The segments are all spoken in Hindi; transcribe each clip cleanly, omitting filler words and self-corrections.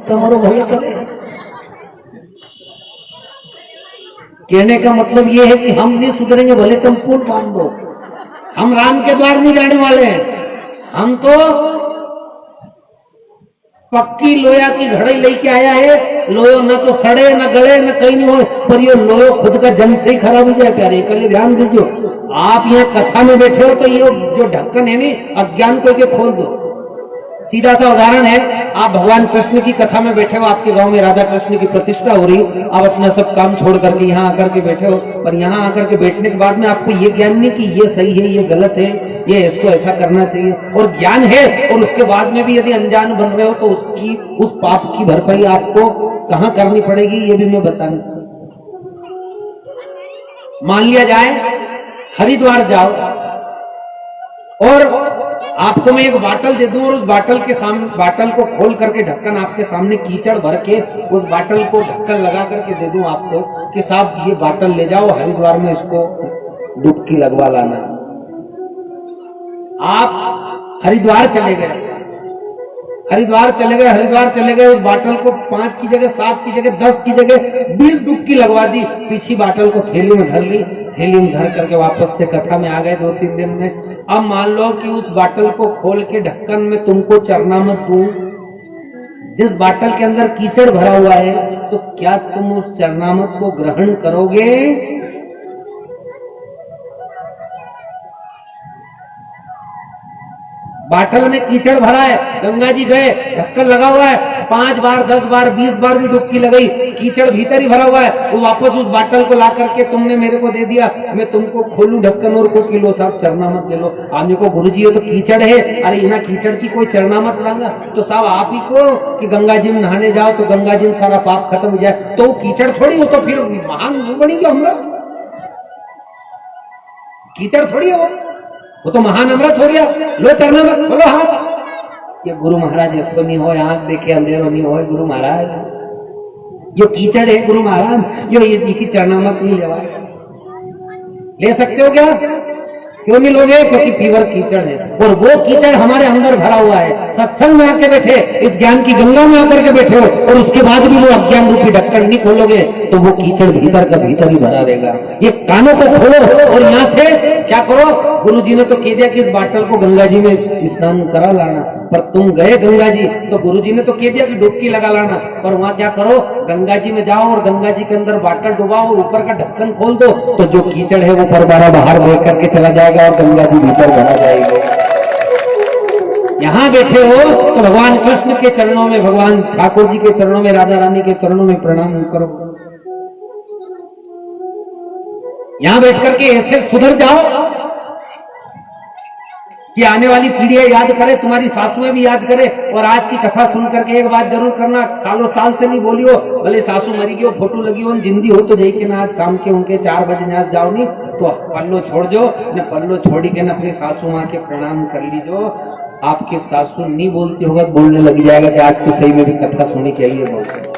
तुम्हारो भले करे। कहने का मतलब ये है कि हम नहीं सुधरेंगे, भले तुम पुल बांध दो, हम राम के द्वार नहीं जाने वाले हैं। हम तो पक्की लोया की घड़ी लेके आया है। लोयो न तो सड़े न गले न कहीं नहीं हो, पर ये लोयो खुद का जन्म से ही खराब हो जाए प्यारे। कल ध्यान दीजिए, आप यहाँ कथा में बैठे हो तो ये जो ढक्कन है नहीं, अज्ञान को के खोल दो। सीधा सा उदाहरण है, आप भगवान कृष्ण की कथा में बैठे हो, आपके गांव में राधा कृष्ण की प्रतिष्ठा हो रही, आप अपना सब काम छोड़ करके यहाँ आकर के बैठे हो, पर यहाँ आकर के बैठने के बाद में आपको ये ज्ञान नहीं कि ये सही है, ये गलत है, ये इसको ऐसा करना चाहिए, और ज्ञान है, और उसके बाद में भी यदि अनजान बन रहे हो तो उसकी उस पाप की भरपाई आपको कहाँ करनी पड़ेगी, ये भी मैं बताऊं। मान लिया जाए हरिद्वार जाओ और आपको मैं एक बाटल दे दूं और उस बाटल के सामने, बाटल को खोल करके ढक्कन आपके सामने कीचड़ भर के उस बाटल को ढक्कन लगा करके दे दूं आपको कि साहब ये बाटल ले जाओ हरिद्वार में इसको डुबकी लगवा लाना। आप हरिद्वार चले गए, हरिद्वार चले गए, उस बाटल को 5 की जगह 7 की जगह 10 की जगह 20 डुबकी लगवा दी, पीछे बाटल को थैली में धर ली, थैली में धर करके वापस से कथा में आ गए 2-3 दिन में। अब मान लो कि उस बाटल को खोल के ढक्कन में तुमको चरनामत दूं, जिस बाटल के अंदर कीचड़ भरा हुआ है, तो क्या तुम उस चरनामत को ग्रहण करोगे? बाटल में कीचड़ भरा है, गंगा जी गए, ढक्कन लगा हुआ है, 5 बार 10 बार 20 बार भी डुबकी लगाई, कीचड़ भीतर ही भरा हुआ है, वो वापस उस बाटल को ला करके तुमने मेरे को दे दिया, मैं तुमको खोलूं ढक्कन और को किलो साहब चरनामत दे लो। आने को गुरुजी ये तो कीचड़ है, अरे यहाँ कीचड़ की कोई चरनामत लांगा तो साहब आप ही को कि गंगा जी में नहाने जाओ तो गंगा जी में सारा पाप खत्म हो जाए, तो वो कीचड़ थोड़ी हो, तो फिर महान बनेगी हम लोग, कीचड़ थोड़ी हो, वो तो महान अमृत हो गया। लो चरनामत बोलो हाथ। ये गुरु महाराज ऐसो नहीं हो, आंख देखे अंधेरो नहीं हो, गुरु महाराज यो कीचड़ है, गुरु महाराज यो ये की चरनामत नहीं ले सकते हो क्या? क्यों नहीं लोगे? क्योंकि पीवर कीचड़ है, और वो कीचड़ हमारे अंदर भरा हुआ है। सत्संग में आके बैठे, इस ज्ञान की गंगा में आकर के बैठे हो, और उसके बाद भी वो अज्ञान रूपी ढक्कन नहीं खोलोगे तो वो कीचड़ भीतर का भीतर ही भरा रहेगा। ये कानों को खोलो और यहाँ से क्या करो, गुरुजी ने तो कह दिया कि इस बाटल को गंगा जी में स्नान करा लाना, पर तुम गए गंगा जी तो गुरुजी ने तो कह दिया कि डुबकी लगा लाना, पर वहां क्या करो, गंगा जी में जाओ और गंगा जी के अंदर बाटल डुबाओ और ऊपर का ढक्कन खोल दो, तो जो कीचड़ है वो परबारा बाहर बह करके चला जाएगा और गंगा जी भीतर भरा जाएगी। यहाँ बैठे हो तो भगवान कृष्ण के चरणों में, भगवान ठाकुर जी के चरणों में, राधा रानी के चरणों में प्रणाम करो। यहाँ बैठ करके ऐसे सुधर जाओ कि आने वाली पीढ़ियां याद करे, तुम्हारी सासुएं भी याद करे। और आज की कथा सुन करके एक बात जरूर करना, सालों साल से नहीं बोली हो, भले सासू मरी गई हो, फोटो लगी हो, जिंदी हो तो जाके ना आज शाम के उनके 4 बजे ना जाओ, नहीं तो पल्लो छोड़ दो न, पल्लो छोड़ी के ना अपनी सासू माँ के प्रणाम कर लीजो। आपके सासू नहीं बोलती होगा, बोलने लग जाएगा कि आज तो सही में भी कथा सुनी चाहिए। बोलते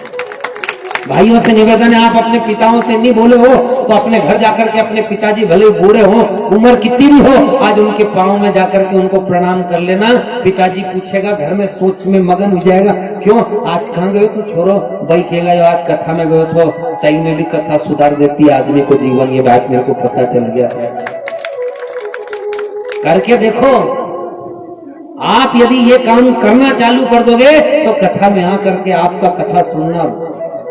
भाइयों से निवेदन है, आप अपने पिताओं से नहीं बोले हो तो अपने घर जाकर के अपने पिताजी भले बूढ़े हो, उम्र कितनी भी हो, आज उनके पांव में जाकर के उनको प्रणाम कर लेना। पिताजी पूछेगा, घर में सोच में मगन हो जाएगा, क्यों आज कहाँ गए तो छोरो, भाई कहेगा आज कथा में गए तो, सही में भी कथा सुधार देती है आदमी को जीवन, ये बात मेरे को पता चल गया। करके देखो, आप यदि ये काम करना चालू कर दोगे तो कथा में आकर के आपका कथा सुनना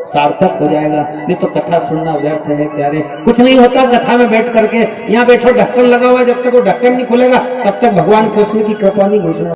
सार्थक हो जाएगा, नहीं तो कथा सुनना व्यर्थ है प्यारे। कुछ नहीं होता कथा में बैठ करके, यहाँ बैठो ढक्कन लगा हुआ है, जब तक वो ढक्कन नहीं खुलेगा तब तक भगवान कृष्ण की कृपा नहीं घोषणा